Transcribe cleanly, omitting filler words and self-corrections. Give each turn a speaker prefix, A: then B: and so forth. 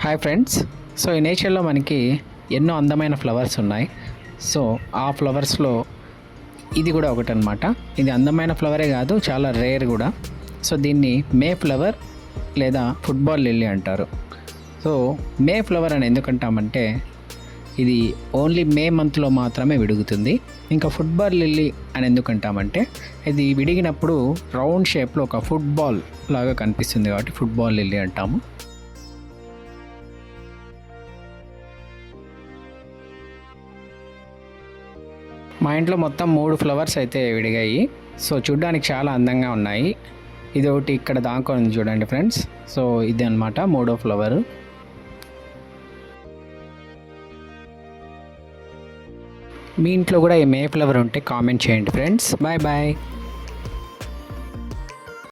A: Hi friends. So ఈ నేచర్లో మనకి ఎన్నో అందమైన ఫ్లవర్స్ ఉన్నాయి. సో ఆ ఫ్లవర్స్లో ఇది కూడా ఒకటి అనమాట. ఇది అందమైన ఫ్లవరే కాదు, చాలా రేర్ కూడా. సో దీన్ని మే ఫ్లవర్ లేదా ఫుట్బాల్ లిల్లీ అంటారు. సో మే ఫ్లవర్ అని ఎందుకంటామంటే ఇది ఓన్లీ మే మంత్లో మాత్రమే విడుగుతుంది. ఇంకా ఫుట్బాల్ లిల్లీ అని ఎందుకంటామంటే ఇది విడిగినప్పుడు రౌండ్ షేప్లో ఒక ఫుట్బాల్ లాగా కనిపిస్తుంది కాబట్టి ఫుట్బాల్ లిల్లీ అంటాము. మా ఇంట్లో మొత్తం 3 ఫ్లవర్స్ అయితే విడిగాయి. సో చూడ్డానికి చాలా అందంగా ఉన్నాయి. ఇది ఒకటి ఇక్కడ దాక్కొని చూడండి ఫ్రెండ్స్. సో ఇది అన్నమాట 3వ ఫ్లవరు. మీ ఇంట్లో కూడా ఈ మే ఫ్లవర్ ఉంటే కామెంట్ చేయండి ఫ్రెండ్స్. Bye bye.